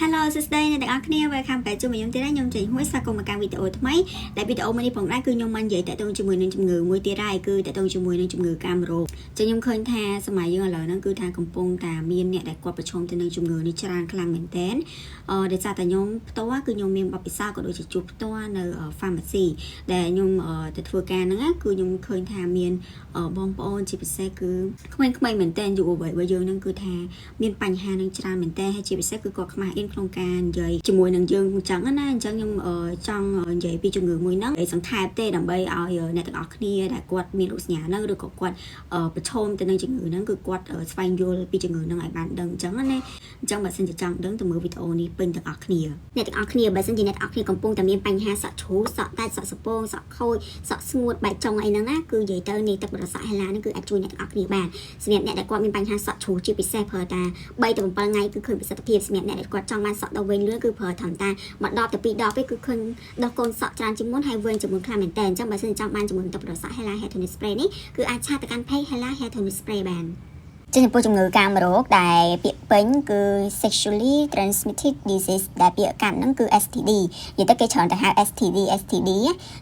Hello សួស្តីអ្នកទាំងអស់គ្នា welcome back ជួបខ្ញុំទៀតហើយខ្ញុំចេញហួយស្វាគមន៍មកកាន់វីដេអូថ្មីដែលវីដេអូមួយនេះផងដែរគឺខ្ញុំបាននិយាយតាក់ទងជាមួយនឹងជំងឺមួយទៀតហើយគឺតាក់ទងជាមួយនឹងជំងឺកាមរោគចឹងខ្ញុំឃើញថាសម័យយើងឥឡូវហ្នឹងគឺថាកំពុងតែមានអ្នកដែលគាត់ប្រឈមទៅនឹងជំងឺនេះច្រើនខ្លាំងមែនទែនដោយសារតែខ្ញុំផ្ទាល់គឺខ្ញុំមានបទពិសោធន៍ក៏ដូចជាជួបផ្ទាល់នៅ pharmacy ដែលខ្ញុំទៅធ្វើការហ្នឹងគឺខ្ញុំឃើញថាមានបងប្អូនជាពិសេសគឺក្មេងៗមែនទែនយុវវ័យរបស់យើងហ្នឹងគឺថាមានបញ្ហានឹងច្រើនមែនទែនហើយជាពិសេសគឺគាត់ខ្មាស់អៀនក្នុងការនិយាយជាមួយនឹងយើងអញ្ចឹងណាអញ្ចឹងខ្ញុំចង់និយាយពីជំងឺមួយហ្នឹងឲ្យសង្ខេបទេដើម្បីឲ្យអ្នកទាំងអស់គ្នាដែលគាត់មានរោគសញ្ញាហ្នឹងឬក៏គាត់ប្រឈមទៅនឹងជំងឺហ្នឹងគឺគាត់ស្វែងយល់ពីជំងឺហ្នឹងឲ្យបានដឹងអញ្ចឹងណាអញ្ចឹងបើសិនជាចង់ដឹងទៅមើលវីដេអូនេះពេញទាំងអស់គ្នាអ្នកទាំងអស់គ្នាបើសិនជាអ្នកទាំងអស់គ្នាកំពុងតែមានបញ្ហាសក់ជ្រូកសក់តែសក់សពងសក់ខូចសក់ស្ងួតបែកចុងអីហ្នឹងណាគឺនិយាយទៅនេះទឹកបរិស័កហេឡាហ្នឹងគឺអាចជួយអ្នកទាំងអស់គ្នាបានសម្រាប់អ្នកដែលគាត់មានបញ្ហាសក់ជ្រូកជាពិសេសប្រើតា3ទៅ7ថ្ងៃគឺឃើញប្រសិទ្ធភាពសម្រាប់អ្នកដែលគាត់ចង់បានសក់ដល់វិញលឿនគឺប្រើធម្មតា1 ដបទៅ2 ដបទេគឺឃើញដោះកូនសក់ច្រើនជាងមុនហើយវិញជាងមុនខ្លាំងមែនតើអញ្ចឹងបើសិនចង់បានជាមួយទឹកបរិស័កហេឡា Hair Tonic Spray នេះគឺអាចឆាតទៅកាន់ page Hela Hair Tonic Spray បានចំពោះជំងឺកាមរោគដែលពាក្យពេញគឺ sexually transmitted disease ដែលពាក្យកាត់ហ្នឹងគឺ STD និយាយទៅគេច្រើនតែហៅ STD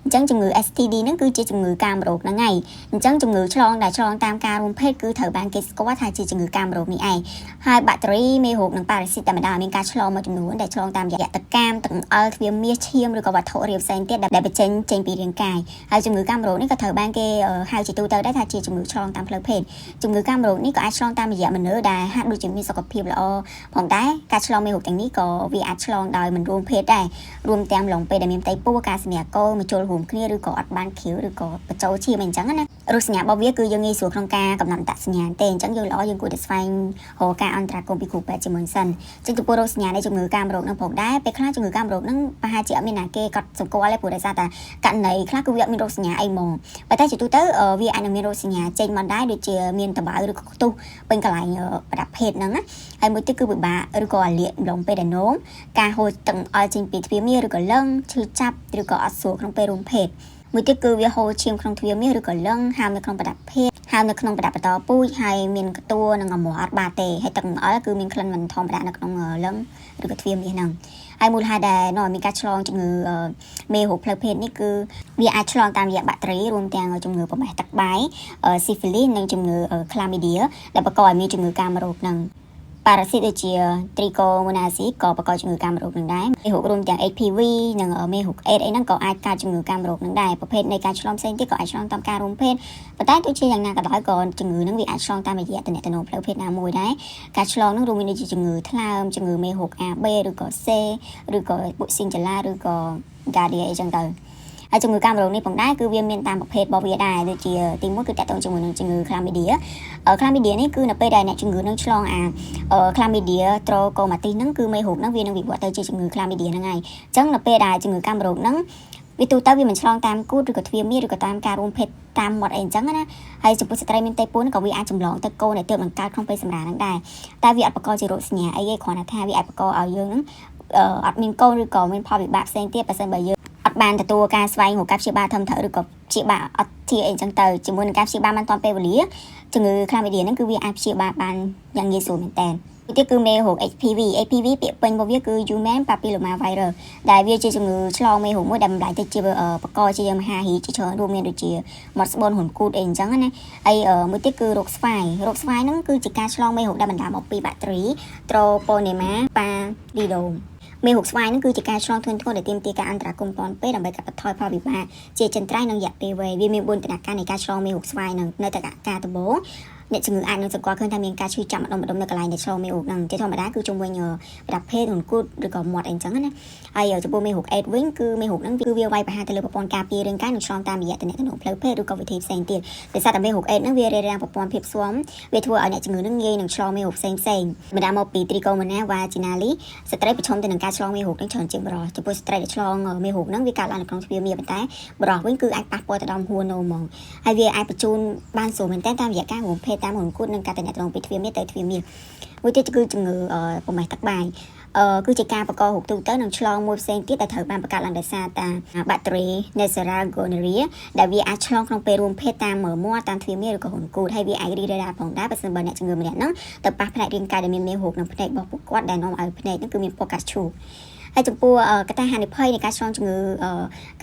អញ្ចឹងជំងឺ STD ហ្នឹងគឺជាជំងឺកាមរោគហ្នឹងហើយអញ្ចឹងជំងឺឆ្លងដែលឆ្លងតាមការរួមភេទគឺត្រូវបានគេស្គាល់ថាជាជំងឺកាមរោគនេះឯងហើយបាក់តេរីមេរោគនិងប៉ារ៉ាស៊ីតតែម្ដងមានការឆ្លងមួយចំនួនដែលឆ្លងតាមរយៈទឹកកាមទឹកអល់ទ្វារមាសឈាមឬក៏វត្ថុរាវផ្សេងទៀតដែលបញ្ចេញពីរាងកាយហើយជំងឺកាមរោគនេះក៏ត្រូវបានគេហៅជាទូទៅដែរថាជាជំងឺឆ្លងតាមផ្លូវភេទជំងឺកាមរោគនេះក៏អាចឆ្លងតាមរយៈមនុស្សដែលហាក់ដូចជាមានសុខភាពល្អផងដែរការឆ្លងមេរោគទាំងនេះក៏វាអាចឆ្លងដោយមិនរួមភេទដែររួមទាំងឡងពេលដែលមានផ្ទៃពោះការសម្ញាកោមកចូលរួមគ្នាឬក៏អត់បានខៀវឬក៏បញ្ចូលឈាមអីអញ្ចឹងណារោគសញ្ញារបស់វាគឺយើងងាយស្រួលក្នុងការកំណត់អត្តសញ្ញាណទេអញ្ចឹងយើងល្អយើងគួរតែស្វែងរកការអន្តរាគមន៍ពីគ្រូពេទ្យជាមុនសិនចឹងចំពោះរោគសញ្ញានៃជំងឺកាមរោគហ្នឹងផងដែរពេលខ្លះជំងឺកាមរោគហ្នឹងប្រហែលជាអត់មានណាគេកត់សម្គាល់ទេព្រោះដោយសារតែករណីខ្លះគឺវាអត់មានរោគសញ្ញាអីហ្មងប៉ុន្តែជាទូទៅវាអាចនឹងមានរោគសញ្ញាចេញមកដែរដូចជាមានតបៅឬក៏ខ្ទុះពេញកន្លែងប្រដាប់ភេទហ្នឹងណាហើយមួយទៀតគឺពិបាកឬក៏អាលៀកម្លងពេលដែលនោមការហូរទឹកអល់ចេញពីទ្វារមាសឬក៏លឹងឈឺចាប់ឬក៏អត់ស្រួលក្នុងពេលរួមភេទមួយទៀតគឺវាហូរឈាមក្នុងទ្វារមាសឬក៏លឹងហើមនៅក្នុងប្រដាប់ភេទហើមនៅក្នុងប្រដាប់បន្តពូជហើយមានកតួនិងអមអត់បាទេហើយទឹកអល់គឺមានក្លិនមិនធម្មតានៅក្នុងលឹងឬក៏ទ្វារមាសហ្នឹងហើយមូលហេតុដែលនាំឲ្យមានការឆ្លងជំងឺមេរោគផ្លូវភេទនេះគឺវាអាចឆ្លងតាមរយៈបាក់តេរីរួមទាំងជំងឺប្រមេះទឹកបាយស៊ីហ្វីលីសនិងជំងឺក្លាមីឌៀដែលបង្កឲ្យមានជំងឺកាមរោគហ្នឹងប៉ារ៉ាស៊ីតដូចជា Trichomonasis ក៏បង្កជំងឺកាមរោគនឹងដែរមេរោគរួមទាំង HPV និងមេរោគ AIDS អីហ្នឹងក៏អាចកើតជំងឺកាមរោគនឹងដែរប្រភេទនៃការឆ្លងផ្សេងទៀតក៏អាចឆ្លងតាមការរួមភេទប៉ុន្តែទោះជាយ៉ាងណាក៏ដោយក៏ជំងឺហ្នឹងវាអាចឆ្លងតាមរយៈទំនាក់ទំនងផ្លូវភេទណាមួយដែរការឆ្លងហ្នឹងរួមមានដូចជាជំងឺថ្លើមជំងឺមេរោគ AB ឬក៏ C ឬក៏ពួកស៊ីងចឡាឬក៏ Giardia អីចឹងទៅហើយជំងឺកាមរោគនេះផងដែរគឺវាមានតាមប្រភេទរបស់វាដែរដូចជាទី1គឺតកតងជាមួយនឹងជំងឺ Chlamydia Chlamydia នេះគឺនៅពេលដែលអ្នកជំងឺនឹងឆ្លងChlamydia trachomatis ហ្នឹងគឺមេរោគហ្នឹងវានឹងវិវត្តទៅជាជំងឺ Chlamydia ហ្នឹងហើយអញ្ចឹងនៅពេលដែលជំងឺកាមរោគហ្នឹងវាទូទៅវាមិនឆ្លងតាមគូតឬក៏ទ្វារមាសឬក៏តាមការរួមភេទតាមមាត់អីអញ្ចឹងណាហើយចំពោះស្ត្រីមានផ្ទៃពោះក៏វាអាចចម្លងទៅកូនដែលទើបនឹងកើតក្នុងពេលសម្រាលហ្នឹងដែរតែវាអត់បង្កជារោគសញ្ញាអីទេគ្រាន់តែថាវាអាចបង្កឲ្យយើងហ្នឹងអត់មានកូនឬក៏មានផលវិបាកផ្សេងទៀតបើសិនបើយើងអត់បានទទួលការស្វែងរកការព្យាបាលធម្មតាឬក៏ព្យាបាលអត់ធាអីចឹងទៅជាមួយនឹងការព្យាបាលបានតាន់ពេលវេលាជំងឺ Chlamydia ហ្នឹងគឺវាអាចព្យាបាលបានយ៉ាងងាយស្រួលមែនតើទីទៀតគឺមេរោគ HPV ពាក្យពេញរបស់វាគឺ Human Papilloma Virus ដែលវាជាជំងឺឆ្លងមេរោគមួយដែលបំលែងទៅជាបកជាមហារីកជាច្រើនរួមមានដូចជាមាត់ស្បូនហ៊ុនគូតអីអញ្ចឹងណាហើយមួយទៀតគឺរោគស្វាយហ្នឹងគឺជាការឆ្លងមេរោគដែលបណ្ដាលមកពីបាក់តេរី Treponema pallidumមេរោគស្វាយហ្នឹងគឺជាការឆ្លងធ្ងន់ធ្ងរដែលទាមទារការអន្តរាគមន៍ទាន់ពេលដើម្បីកាត់បន្ថយផលវិបាកជាចន្ទ្រៃនិងរយៈពេលវែងវាមាន4ដំណាក់កាលនៃការឆ្លងមេរោគស្វាយហ្នឹងនៅតែការដំបូងអ្នកជំងឺអាចនឹងសង្កល់ឃើញថាមានការឈឺចាប់ម្ដុំនៅកន្លែងដែលឆ្លងមេរោគហ្នឹងជាធម្មតាគឺជុំវិញប្រដាប់ភេទហ៊ុនគូតឬក៏មាត់អីចឹងណាហើយចំពោះមេរោគ AIDS វិញគឺមេរោគហ្នឹងគឺវាវាយប្រហារទៅលើប្រព័ន្ធការពាររាងកាយនិងឆ្លងតាមរយៈទំនាក់ទំនងផ្លូវភេទឬក៏វិធីផ្សេងទៀតដោយសារតែមេរោគ AIDS ហ្នឹងវារារាំងប្រព័ន្ធភាពស៊ាំវាធ្វើឲ្យអ្នកជំងឺហ្នឹងងាយនឹងឆ្លងមេរោគផ្សេងបណ្ដាលមកពី Trichomonas vaginalis ស្ត្រីប្រឈមទៅនឹងការឆ្លងមេរោគហ្នឹងច្រើនជាងបុរសចំពោះស្ត្រីដែលឆ្លងមេរោគហ្នឹងវាកើតឡើងនៅក្នុងទ្វារមាសប៉ុន្តែបុរសវិញគឺអាចប៉ះពាល់ទៅដល់ហួរនោមហ្មងហើយវាអាចបញ្ជូនបានស្រួលមែនតើតាមរយៈការរួមភេទតាមហ៊ុនគូតនិងការទំនាក់ទំនងពីទ្វារមាសទៅទ្វារមាសមួយទៀតគឺជំងឺប្រមេះទឹកបាយ គឺជាការបង្កហូបទូទៅនឹងឆ្លងមួយផ្សេងទៀតដែលត្រូវបានបង្កើតឡើងដោយសារតា bacteria Neisseria gonorrhea ដែលវាអាចឆ្លងក្នុងពេលរួមភេទតាមមើលមាត់តាមទ្វារមាសឬក៏ហ៊ុនគូតហើយវាអាចរីករាលដាលផងដែរបើសិនបើអ្នកជំងឺម្នាក់ហ្នឹងទៅប៉ះផ្នែករាងកាយដែលមានមេរោគក្នុងភ្នែករបស់ពួកគាត់ដែលនាំឲ្យភ្នែកហ្នឹងគឺមានពណ៌កាត់ឈូកហើយចំពោះកត្តាហានិភ័យនៃការឆ្លងជំងឺ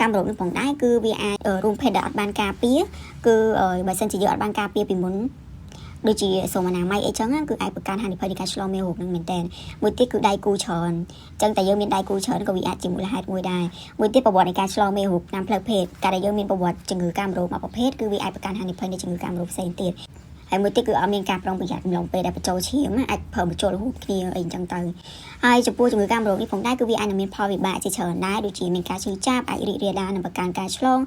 កាមរោគនេះផងដែរគឺវាអាចរួមភេទដែលអត់បានការពារគឺបើសិនជាយើងអត់បានការពារពីមុនដូចជាសូមអនាម័យអីចឹងគឺអាចបង្កើនហានិភ័យនៃការឆ្លងមេរោគនឹងមែនតើមួយទៀតគឺដៃគូច្រើនអញ្ចឹងតែយើងមានដៃគូច្រើនក៏វាអាចជាមូលហេតុមួយដែរមួយទៀតប្រវត្តិនៃការឆ្លងមេរោគតាមផ្លូវភេទការដែលយើងមានប្រវត្តិជំងឺកាមរោគមួយប្រភេទគឺវាអាចបង្កើនហានិភ័យនៃជំងឺកាមរោគផ្សេងទៀតហើយមួយទៀតគឺអត់មានការប្រុងប្រយ័ត្នអំឡុងពេលដែលបញ្ចូលឈាមអាចប្រើបញ្ចូលរហូតគ្នាអីចឹងទៅហើយចំពោះជំងឺកាមរោគនេះផងដែរគឺវាអាចនឹងមានផលវិបាកជាច្រើនដែរដូចជាមានការឈឺចាប់អាចរីករាលដាលនិងបង្កើនការឆ្លង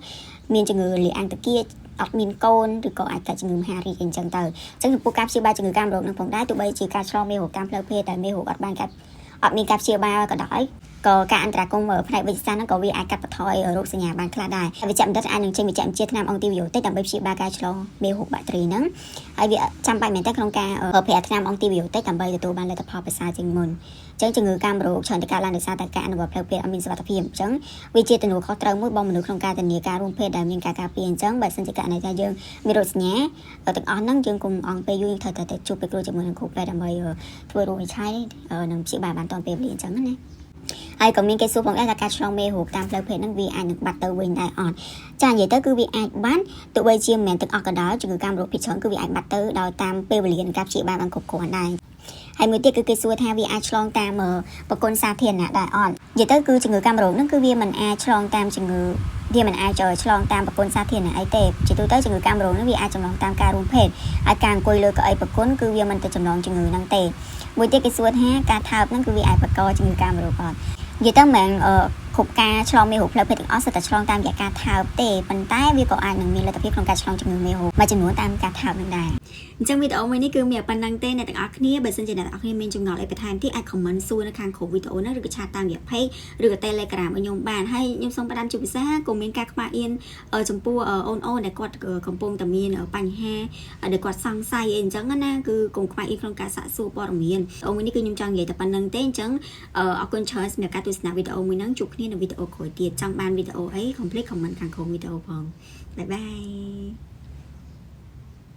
មានជំងឺលាអង្គតាគៀអត់មានកូនឬក៏អាចកើតជំងឺមហារីកអីចឹងទៅអញ្ចឹងចំពោះការព្យាបាលជំងឺកាមរោគនឹងផងដែរទោះបីជាការឆ្លងមេរោគតាមផ្លូវភេទតែមេរោគអត់មានការព្យាបាលក៏ដោយក៏ការអន្តរាគមន៍ផ្នែកវិទ្យាសាស្ត្រហ្នឹងក៏វាអាចកាត់បន្ថយរោគសញ្ញាបានខ្លះដែរហើយវិជ្ជបណ្ឌិតអាចនឹងចេញវិជ្ជបញ្ជាថ្នាំអង់ទីវីយ៉ូទិកដើម្បីព្យាបាលការឆ្លងមេរោគបាក់តេរីហ្នឹងហើយវាចាំបាច់មែនតើក្នុងការប្រើប្រាស់ថ្នាំអង់ទីវីយ៉ូទិកដើម្បីទទួលបានលទ្ធផលប្រសើរជាងមុនអញ្ចឹងជំងឺកាមរោគច្រើនតែកើតឡើងដោយសារតែការអនុវត្តផ្លូវភេទអត់មានសុវត្ថិភាពអញ្ចឹងវាជាទំនួលខុសត្រូវមួយរបស់មនុស្សក្នុងការធានាការរួមភេទដែលមានការការពារអញ្ចឹងបើសិនជាករណីថាយើងមានរោគសញ្ញាទាំងអស់ហ្នឹងយើងកុំអង្គពេលយូរត្រូវតែជួបពេលគ្រូជាមួយនឹងគ្រូពេទ្យដើម្បីធ្វើរោគវិនិច្ឆ័យនិងព្យាបាលបានតាន់ពេលវេលាអញ្ចឹងណាហើយក៏មានគេសួរផងដែរថាការឆ្លងមេរោគតាមផ្លូវភេទហ្នឹងវាអាចនឹងបាត់ទៅវិញដែរអត់ចានិយាយទៅគឺវាអាចបានទោះបីជាមិនមែនទាំងអស់ក៏ដោយជំងឺកាមរោគភាគច្រើនគឺវាអាចបាត់ទៅដោយតាមពេលវេលានៃការព្យាបាលបានគ្រប់គ្រាន់ដែរហើយមួយទៀតគឺគេសួរថាវាអាចឆ្លងតាមប្រព័ន្ធសាធារណៈដែរអត់និយាយទៅគឺជំងឺកាមរោគហ្នឹងគឺវាមិនអាចឆ្លងតាមជំងឺវាមិនអាចឆ្លងតាមប្រព័ន្ធសាធារណៈអីទេជាទូទៅជំងឺកាមរោគហ្នឹងវាអាចចម្លងតាមការរួមភេទហើយការអង្គុយលើកៅអីប្រគុណគឺវាមិនទៅចម្លងជំងឺហ្នឹងទេមួយទៀតគេសួរថាការថើបហ្នឹងគឺវាអាចបង្កជំងឺកាមរោគអត់និយាយទៅមិនគ្រប់ការឆ្លងមេរោគផ្លូវភេទទាំងអស់សុទ្ធតែឆ្លងតាមរយៈការថើបទេប៉ុន្តែវាក៏អាចនឹងមានលទ្ធភាពក្នុងការឆ្លងជំងឺមេរោគមួយចំនួនតាមការថើបនឹងដែរអញ្ចឹងវីដេអូមួយនេះគឺមានប៉ុណ្្នឹងទេអ្នកទាំងអស់គ្នាបើសិនជាអ្នកទាំងអស់គ្នាមានចម្ងល់អីបន្ថែមទៀតអាច comment សួរនៅខាងក្រោមវីដេអូនេះឬក៏ឆាតតាមរយៈ page ឬក៏ Telegram ឲ្យខ្ញុំបានហើយខ្ញុំសូមផ្ដាំជាពិសេសក៏មានការខ្វះអៀនចំពោះអូនដែលគាត់កំពុងតែមានបញ្ហាដែលគាត់សង្ស័យអីអញ្ចឹងណាគឺកុំខ្វះអៀនក្នុងការសាកសួរព័ត៌មានអូនមួយនេះគឺខ្ញុំចង់និយាយតែប៉ុណ្្នឹងទេអញ្ចឹងអរគុណច្រើនសម្រាប់ការទស្សនាវីដេអូមួយហ្នឹងជួបគ្នានៅវីដេអូក្រោយទៀតចង់បានវីដេអូអី complete comment ខាងក្រោមវីដេអូផងបាយបាយ